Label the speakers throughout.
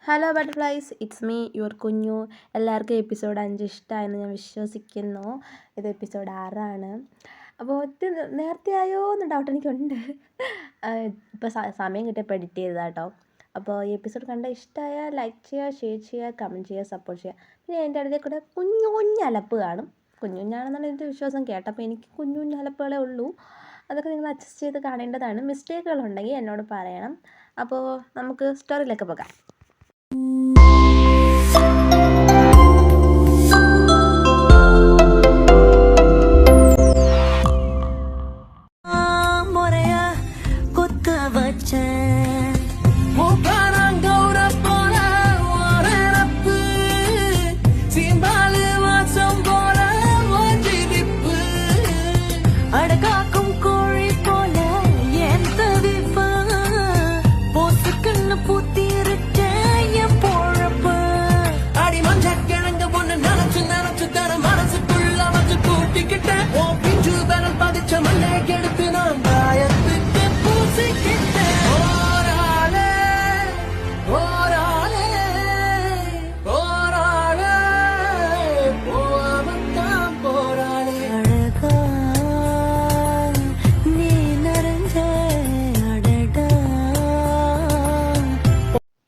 Speaker 1: Hello butterflies, it's me your കുഞ്ഞു. എല്ലാവർക്കും episode 5 ഇഷ്ടമായെന്ന് ഞാൻ വിശ്വസിക്കുന്നു. ഇത് എപ്പിസോഡ് 6 അപ്പോൾ ഒത്തിരി നേരത്തെ ആയോ എന്ന് ഡൗട്ട് എനിക്കുണ്ട്. ഇപ്പോൾ സമയം കിട്ടിയപ്പോൾ എഡിറ്റ് ചെയ്തതാണ് കേട്ടോ. അപ്പോൾ ഈ എപ്പിസോഡ് കണ്ട ഇഷ്ടമായാൽ ലൈക്ക് ചെയ്യുക, ഷെയർ ചെയ്യുക, കമൻറ്റ് ചെയ്യുക, സപ്പോർട്ട് ചെയ്യുക. പിന്നെ എൻ്റെ അടുത്തേ കൂടെ കുഞ്ഞു കുഞ്ഞലപ്പ് കാണും. കുഞ്ഞുഞ്ഞാണെന്നാണ് എൻ്റെ വിശ്വാസം. കേട്ടപ്പോൾ എനിക്ക് കുഞ്ഞു കുഞ്ഞലപ്പുകളേ ഉള്ളൂ. അതൊക്കെ നിങ്ങൾ അഡ്ജസ്റ്റ് ചെയ്ത് കാണേണ്ടതാണ്. മിസ്റ്റേക്കുകളുണ്ടെങ്കിൽ എന്നോട് പറയണം. അപ്പോൾ നമുക്ക് സ്റ്റോറിയിലേക്ക് പോകാം.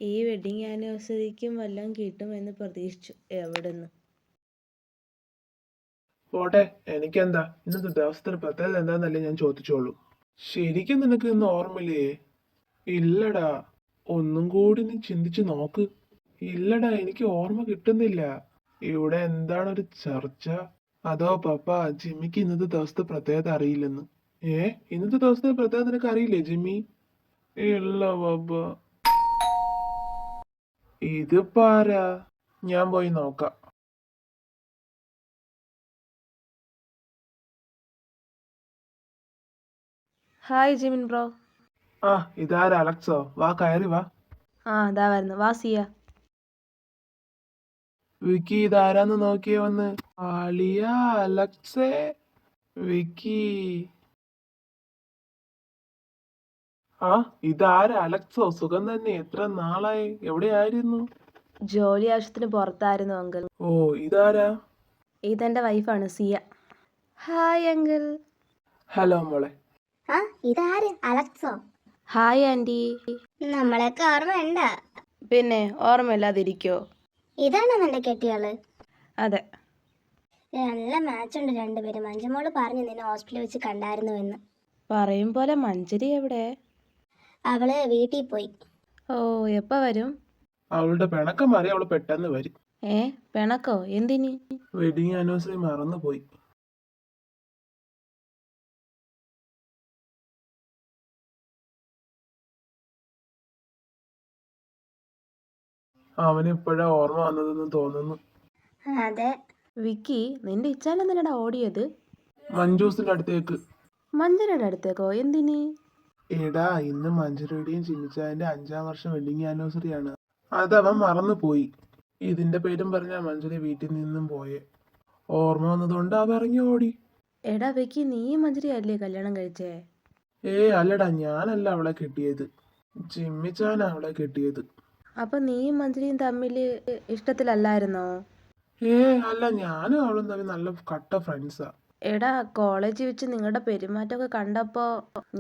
Speaker 1: ഈ വെഡിങ് ആനിവേഴ്സറിക്കും വല്ലതും കിട്ടുമെന്ന് പ്രതീക്ഷിച്ചു. എവിടുന്ന്
Speaker 2: പോട്ടെ, എനിക്കെന്താ. ഇന്നത്തെ ദിവസത്തിന് പ്രത്യേകത എന്താന്നല്ലേ ഞാൻ ചോദിച്ചോളൂ. ശരിക്കും നിനക്ക് ഇന്ന് ഓർമ്മയില്ലേ? ഇല്ലടാ, ഒന്നും കൂടി നീ ചിന്തിച്ചു നോക്ക്. ഇല്ലടാ, എനിക്ക് ഓർമ്മ കിട്ടുന്നില്ല. ഇവിടെ എന്താണ് ഒരു ചർച്ച? അതോ പപ്പ ജിമ്മിക്ക് ഇന്നത്തെ ദിവസത്തെ പ്രത്യേകത അറിയില്ലെന്ന്? ഇന്നത്തെ ദിവസത്തെ പ്രത്യേകത നിനക്ക് അറിയില്ലേ ജിമ്മി? ഇല്ല പപ്പ. ഇത് പാരാ, ഞാൻ പോയി നോക്കാം.
Speaker 1: Hi Jimin bro.
Speaker 2: ഇതാരാ? അലക്സോ? വാ, കയറി വാ.
Speaker 1: ഇതാ വരുന്നു. വാ സിയ.
Speaker 2: വിക്കി, ഇതാരാന്ന് നോക്കിയേ വന്ന്. ആളിയ അലക്സേ. വിക്കി. ഇതാരാ? അലക്സോ? സുഖം തന്നെ. എത്ര നാളായി? എവിടെയായിരുന്നു?
Speaker 1: ജോലി ആവശ്യത്തിന് പുറത്തായിരുന്നു അങ്കിൾ.
Speaker 2: ഇതാരാ?
Speaker 1: ഇതെന്റെ വൈഫാണ് സിയ. Hi uncle.
Speaker 2: ഹലോ മോളെ.
Speaker 3: ഇതാര്? അലക്സോ?
Speaker 1: Hi aunty.
Speaker 3: നമ്മളൊക്കെ ഓർമ്മയുണ്ട?
Speaker 1: പിന്നെ ഓർമ്മയില്ലാതിരിക്കോ?
Speaker 3: ഇതാണോ നിന്റെ കെട്ടിയാള്?
Speaker 1: അതെ.
Speaker 3: നല്ല മാച്ച് ഉണ്ട് രണ്ടുപേരും. മഞ്ജുമോള് പറഞ്ഞു നിന്നെ ഹോസ്പിറ്റലിൽ വെച്ച് കണ്ടായിരുന്നു എന്ന്.
Speaker 1: പറയും പോലെ മഞ്ജരി എവിടെ?
Speaker 3: അവള് വീട്ടിൽ പോയി.
Speaker 1: എപ്പ വരും?
Speaker 2: അവളുടെ പിണക്കം മാറി അവള് പെട്ടെന്ന് വരും.
Speaker 1: പിണക്കോ? എന്തിനി?
Speaker 2: വെഡിങ് ആനിവേഴ്സറി മറന്നു പോയി. അവന് ഇപ്പോഴാ ഓർമ്മ വന്നതെന്ന് തോന്നുന്നു.
Speaker 3: അതെ.
Speaker 1: വിക്കി, നിന്റെ ഇച്ചാൻ എന്തിനാ ഓടിയത്?
Speaker 2: മഞ്ജൂസിന്റെ അടുത്തേക്ക്.
Speaker 1: മഞ്ജരിയുടെ അടുത്തേക്കോ? എന്തിനി?
Speaker 2: എടാ, ഇന്ന് മഞ്ജുരുടെയും ചിമിച്ചാന്റെ 5ാം വർഷം വെഡിങ് ആനിവേഴ്സറി ആണ്. അതവൻ മറന്നു പോയി. ഇതിന്റെ പേരും പറഞ്ഞാ മഞ്ജുരി വീട്ടിൽ നിന്നും പോയെ. ഓർമ്മ വന്നതുകൊണ്ട് അവ ഇറങ്ങി ഓടി.
Speaker 1: എടാ വിക്കി, നീ മഞ്ജരി അല്ലേ കല്യാണം കഴിച്ചേ?
Speaker 2: അല്ലടാ, ഞാനല്ല അവളെ കെട്ടിയത്. ചിമ്മിച്ചാനാ അവളെ കെട്ടിയത്.
Speaker 1: അപ്പൊ നീയും മഞ്ജരിയും തമ്മില് ഇഷ്ടത്തിലല്ലായിരുന്നോ?
Speaker 2: അല്ല, ഞാനും അവളും തമ്മിൽ നല്ല കട്ട ഫ്രണ്ട്സാ.
Speaker 1: എടാ, കോളേജിൽ വെച്ച് നിങ്ങളുടെ പെരുമാറ്റമൊക്കെ കണ്ടപ്പോ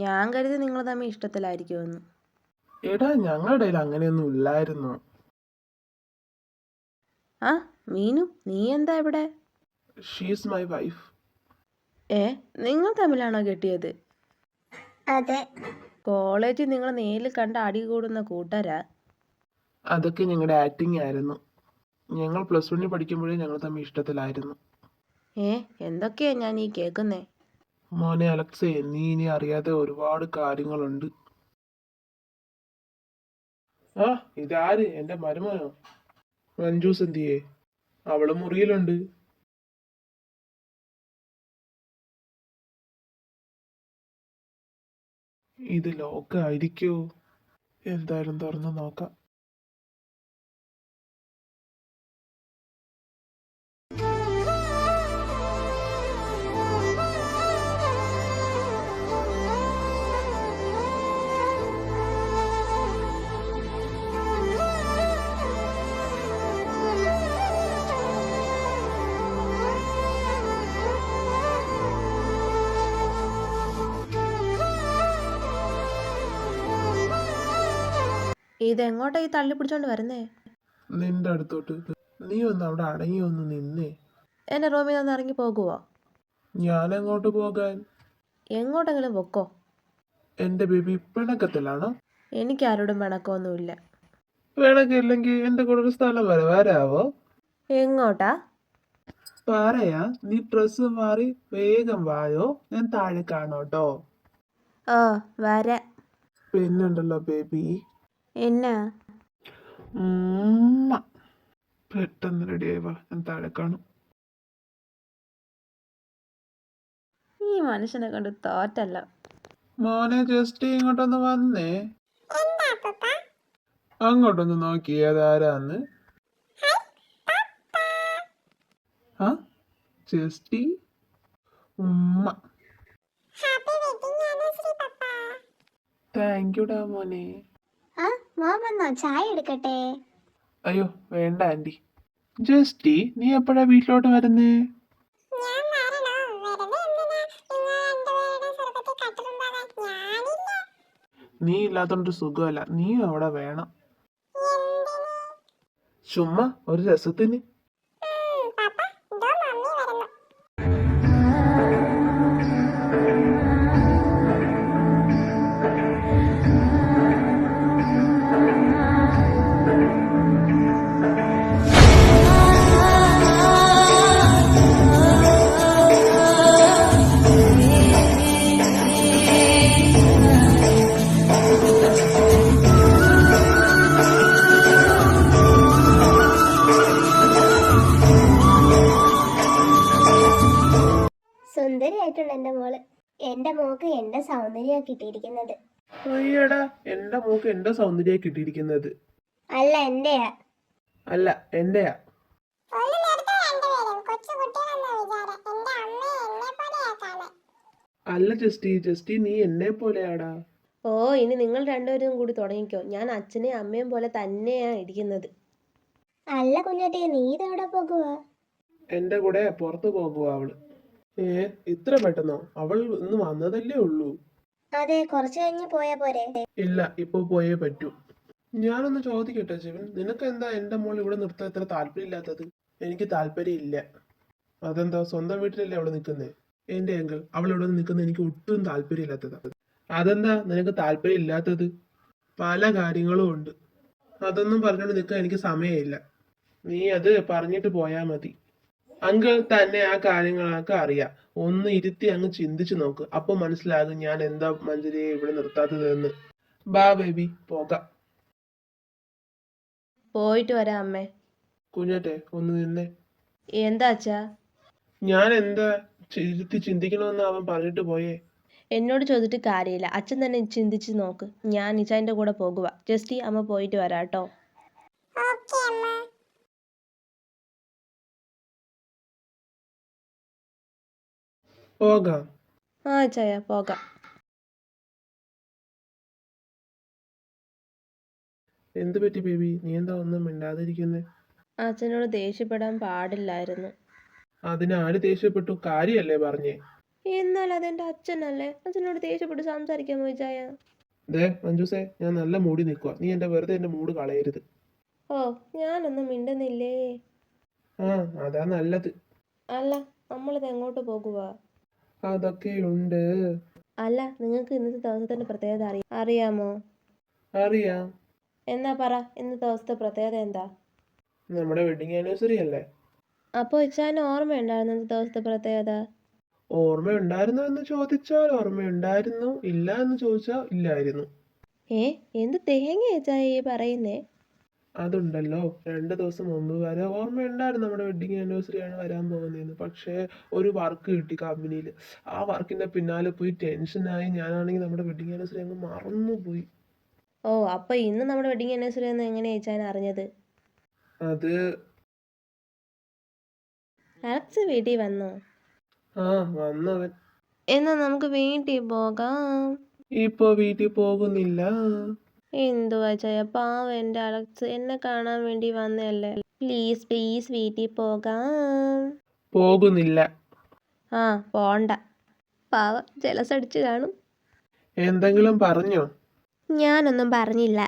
Speaker 1: ഞാൻ കരുതി നിങ്ങൾ തമ്മിൽ ഇഷ്ടത്തിലായിരിക്കുമെന്ന്.
Speaker 2: എടാ, ഞങ്ങളുടെ അങ്ങനെയൊന്നും ഇല്ലായിരുന്നു.
Speaker 1: മീനു, നീ എന്താ ഇവിടെ?
Speaker 2: She's my wife.
Speaker 1: നിങ്ങൾ തമ്മിലാണോ കെട്ടിയത്?
Speaker 3: അതെ.
Speaker 1: കോളേജിൽ നിങ്ങൾ നേരിൽ കണ്ട അടി കൂടുന്ന കൂട്ടരാ?
Speaker 2: അതൊക്കെ ഞങ്ങളുടെ ആക്ടിങ് ആയിരുന്നു. ഞങ്ങൾ +1 പഠിക്കുമ്പോഴേ ഞങ്ങൾ തമ്മിൽ ഇഷ്ടത്തിലായിരുന്നു.
Speaker 1: എന്തൊക്കെയാ ഞാൻ ഈ കേൾക്കുന്നേ?
Speaker 2: മോനെ അലക്സേ, നീ ഇനി അറിയാതെ ഒരുപാട് കാര്യങ്ങളുണ്ട്. ഇതാര്? എന്റെ മരുമോനോ? മഞ്ജൂസ് എന്തിയേ? അവള് മുറിയിലുണ്ട്. ഇത് ലോക്കായിരിക്കോ? എന്തായാലും തുറന്നു നോക്കാം.
Speaker 1: ഇതെങ്ങോട്ടാ ഈ തള്ളി പിടിച്ചോണ്ട് വരുന്നേ?
Speaker 2: നിന്റെ അടുത്തോട്ട്. നീ ഒന്ന് അവിടെ അടങ്ങി ഒന്ന് നിന്നേ.
Speaker 1: എൻ്റെ റൂമിൽ നിന്ന് ഇറങ്ങി പോകുവോ?
Speaker 2: ഞാൻ എങ്ങോട്ട് പോകാൻ?
Speaker 1: എങ്ങോട്ടെങ്കിലും പൊക്കോ.
Speaker 2: എന്റെ ബേബി പിണക്കത്തിലാണോ?
Speaker 1: എനിക്കാരോടും പിണക്കമൊന്നുമില്ല.
Speaker 2: പിണക്കില്ലെങ്കിൽ എന്റെ കൂടെ ഒരു സ്ഥലം വരെ വരാവോ?
Speaker 1: എങ്ങോട്ടാ?
Speaker 2: പറയാ, നീ ഡ്രസ്സ് മാറി വേഗം വായോ, ഞാൻ താഴെ കാണോട്ടോ.
Speaker 1: ഓ വരാ.
Speaker 2: പിന്നുണ്ടല്ലോ ബേബി,
Speaker 1: എന്നാ?
Speaker 2: ഉമ്മ. പെട്ടെന്ന് റെഡിയായി വാ, ഞാൻ താഴെ കാണും.
Speaker 1: ഈ മനുഷ്യനെ കൊണ്ട് തോറ്റല്ല.
Speaker 2: മോനെ ജസ്റ്റ് ഇങ്ങോട്ടൊന്ന് വന്നേ. അങ്ങോട്ടൊന്ന് നോക്കി അതാരാന്ന്. ആ ജസ്റ്റി ഉമ്മ. താങ്ക് യുടാ മോനെ.
Speaker 3: ആ മോൻ വന്നോ? ചായ എടുക്കട്ടെ?
Speaker 2: അയ്യോ വേണ്ട ആന്റി. ജസ്റ്റി, നീ എപ്പോഴാ വീട്ടിലോട്ട് വരുന്നേ? നീ ഇല്ലാത്തോണ്ട് സുഖമല്ല, നീ അവിടെ വേണം. ചുമ്മാ ഒരു രസത്തിന്.
Speaker 3: സുന്ദരിയായിട്ടുണ്ട് എൻ്റെ മോള്. എൻ്റെ മോക്ക് എൻ്റെ സൗന്ദര്യ കിട്ടിയിരിക്കുന്നത്.
Speaker 2: അയ്യടാ, എന്റെ മോക്ക് എന്റെ സൗന്ദര്യ കിട്ടിയിരിക്കുന്നത്.
Speaker 3: അല്ല എന്റെയാ.
Speaker 2: അല്ല എന്റെയാ. അല്ല ജസ്റ്റി, ജസ്റ്റി നീ എന്നെ പോലെയാടാ.
Speaker 1: ഓ ഇനി നിങ്ങൾ രണ്ടുപേരും കൂടി തുടങ്ങിക്കോ. ഞാൻ അച്ഛനെയും അമ്മയും പോലെ തന്നെയാണ് ഇരിക്കുന്നത്.
Speaker 3: അല്ല കുഞ്ഞാറ്റേ, നീ ഇതെവിടെ പോകുക?
Speaker 2: എന്റെ കൂടെ പുറത്തു പോകുക അവള്. ഇത്ര പെട്ടെന്നോ? അവൾ ഇന്ന് വന്നതല്ലേ ഉള്ളൂ.
Speaker 3: അതെ, കുറച്ച് കഴിഞ്ഞ് പോയാ പോരെ?
Speaker 2: ഇല്ല, ഇപ്പൊ പോയേ പറ്റൂ. ഞാനൊന്ന് ചോദിക്കട്ടെ ശിവൻ, നിനക്ക് എന്താ എന്റെ മോൾ ഇവിടെ നിർത്താൻ ഇത്ര താല്പര്യമില്ലാത്തത്? എനിക്ക് താല്പര്യം ഇല്ല. അതെന്താ, സ്വന്തം വീട്ടിലല്ലേ അവള് നിൽക്കുന്നേ? എന്റെ അങ്കിൾ, അവൾ ഇവിടെ നിൽക്കുന്നത് എനിക്ക് ഒട്ടും താല്പര്യമില്ലാത്തതാ. അതെന്താ നിനക്ക് താല്പര്യം ഇല്ലാത്തത്? പല കാര്യങ്ങളും ഉണ്ട്. അതൊന്നും പറഞ്ഞോണ്ട് നിൽക്കാൻ എനിക്ക് സമയമില്ല. നീ അത് പറഞ്ഞിട്ട് പോയാ മതി. അങ്കിൾ തന്നെ ആ കാര്യങ്ങളൊക്കെ അറിയാം. ഒന്ന് ഇരുത്തി അങ്ങ് ചിന്തിച്ചു നോക്ക്, അപ്പൊ മനസ്സിലാകും ഞാൻ എന്താ മഞ്ജരിയെ ഇവിടെ നിർത്താത്തതെന്ന്. ബാ ബേബി, പോകാം.
Speaker 1: പോയിട്ട് വരാം അമ്മേ.
Speaker 2: കുഞ്ഞാറ്റെ ഒന്ന് നിന്നേ.
Speaker 1: എന്താ അച്ഛാ?
Speaker 2: ഞാൻ എന്താ ഇരുത്തി ചിന്തിക്കണമെന്ന് അവൻ പറഞ്ഞിട്ട് പോയേ.
Speaker 1: എന്നോട് ചോദിച്ചിട്ട് കാര്യമില്ല. അച്ഛൻ തന്നെ ചിന്തിച്ച് നോക്ക്. ഞാൻ നിജാൻ്റെ കൂടെ പോകുക. ജസ്റ്റ് അമ്മ പോയിട്ട് വരാം കേട്ടോ.
Speaker 2: പോകാം.
Speaker 1: ആ അച്ഛായ പോകാം.
Speaker 2: എന്ത് പറ്റി ബേബി, നീ എന്താ ഒന്നും മിണ്ടാതിരിക്കുന്നേ?
Speaker 1: അച്ഛനോട് ദേഷ്യപ്പെടാൻ പാടില്ലായിരുന്നു.
Speaker 2: അതിന് ആര് ദേഷ്യപ്പെട്ടു? കാര്യല്ലേ പറഞ്ഞേ.
Speaker 1: എന്നാൽ അതെൻ്റെ അച്ഛനല്ലേ. അച്ഛനോട് ദേഷ്യപ്പെട്ട് സംസാരിക്കാമോ ചായ?
Speaker 2: ദേ മഞ്ജുസേ, ഞാൻ നല്ല മൂടി നിൽക്കുക. നീ വെറുതെ എന്റെ മൂഡ് കളയരുത്.
Speaker 1: ഓ ഞാനൊന്നും മിണ്ടുന്നില്ലേ.
Speaker 2: ആ അതാ നല്ലത്.
Speaker 1: അല്ല നമ്മളിത് എങ്ങോട്ട് പോകുക?
Speaker 2: അതൊക്കെയുണ്ട്.
Speaker 1: അല്ല നിങ്ങൾക്ക് ഇന്നത്തെ ദിവസത്തിൻ്റെ പ്രത്യേകത അറിയാമോ?
Speaker 2: അറിയാം.
Speaker 1: എന്നാ പറ, ഇന്നത്തെ ദിവസത്തെ പ്രത്യേകത എന്താ?
Speaker 2: നമ്മുടെ വെഡിങ് ആനിവേഴ്സറി അല്ലേ.
Speaker 1: അപ്പോൾ ഇച്ചാന് ഓർമ്മയുണ്ടായിരുന്നു ഇന്നത്തെ ദിവസത്തെ പ്രത്യേകത?
Speaker 2: ഓർമ്മയുണ്ടായിരുന്നു എന്ന് ചോദിച്ചാൽ ഓർമ്മയുണ്ടായിരുന്നു, ഇല്ല എന്ന് ചോദിച്ചാൽ ഇല്ലായിരുന്നു.
Speaker 1: എന്ത് തേങ്ങ ഇച്ചായ ഈ പറയുന്നേ?
Speaker 2: അതുണ്ടല്ലോ, 2 ദിവസം മുമ്പ് വരെ ഓർമ്മയുണ്ടായിരുന്നു നമ്മുടെ വെഡിങ് ആനിവേഴ്സറി ആണ് വരാൻ പോകുന്നതെന്ന്. പക്ഷേ ഒരു വർക്ക് കിട്ടി കമ്പനിയിൽ. ആ വർക്കിന്റെ പിന്നാലെ പോയി ടെൻഷനായി ഞാനാണെങ്കിൽ നമ്മുടെ വെഡിങ് ആനിവേഴ്സറി അങ്ങ് മറന്നുപോയി.
Speaker 1: ഓ അപ്പോൾ ഇന്ന് നമ്മുടെ വെഡിങ് ആനിവേഴ്സറി എന്ന് എങ്ങനെയാ ഇച്ചാൻ അറിഞ്ഞത്?
Speaker 2: അത്
Speaker 1: അലക്സ് വീട്ടിൽ വന്നോ?
Speaker 2: ആ വന്നവൻ.
Speaker 1: എന്നാ നമുക്ക് വീട്ടിൽ പോകാം.
Speaker 2: ഇപ്പൊ വീട്ടിൽ പോകുന്നില്ല.
Speaker 1: എന്തുവാ ചായ, പാവം എൻ്റെ അലക്സ് എന്നെ കാണാൻ വേണ്ടി വന്നതല്ലേ. പ്ലീസ് പ്ലീസ് വീട്ടിൽ പോകാം.
Speaker 2: പോകുന്നില്ല.
Speaker 1: ആ പോണ്ട. പാവം ജലസ് അടിച്ച് കാണും.
Speaker 2: എന്തെങ്കിലും പറഞ്ഞോ?
Speaker 1: ഞാനൊന്നും പറഞ്ഞില്ല.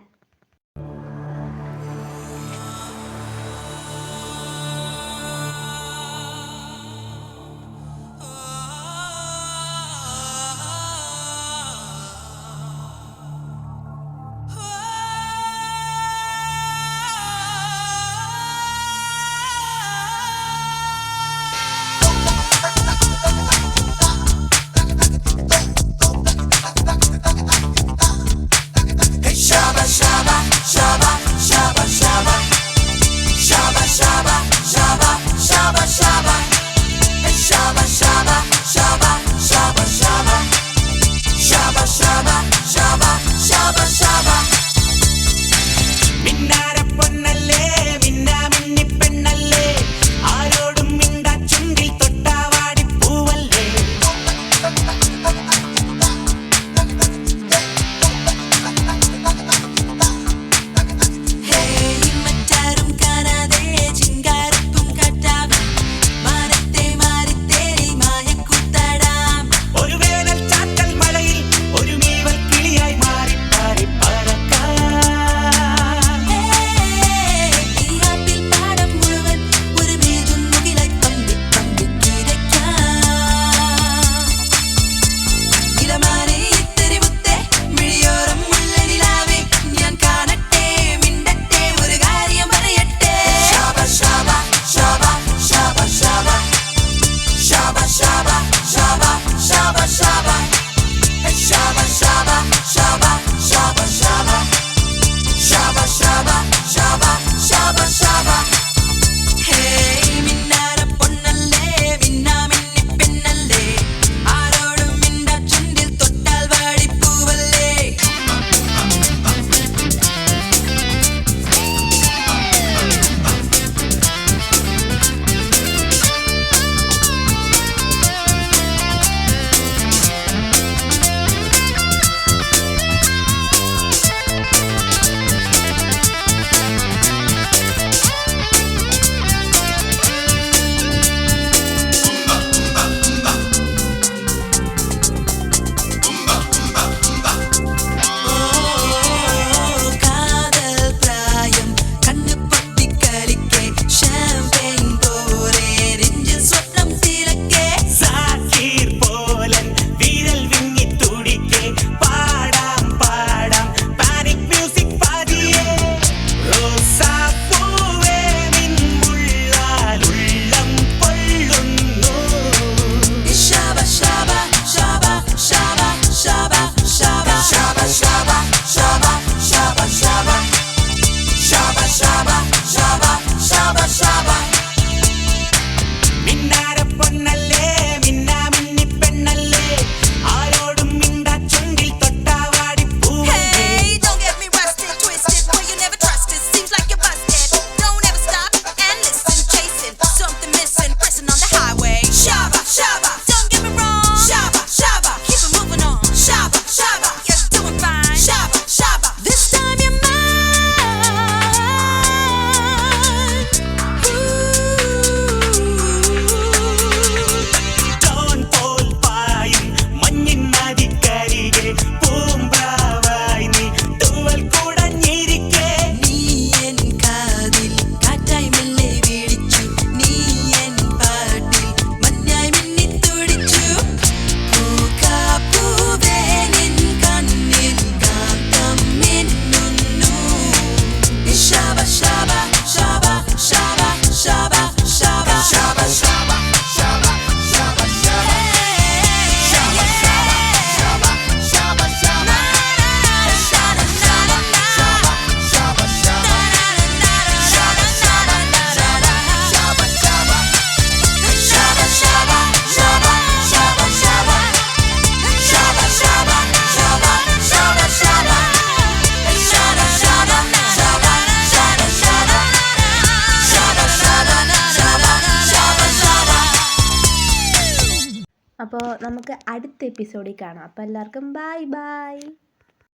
Speaker 1: നമുക്ക് അടുത്ത എപ്പിസോഡിൽ കാണാം. അപ്പോൾ എല്ലാവർക്കും ബൈ ബൈ.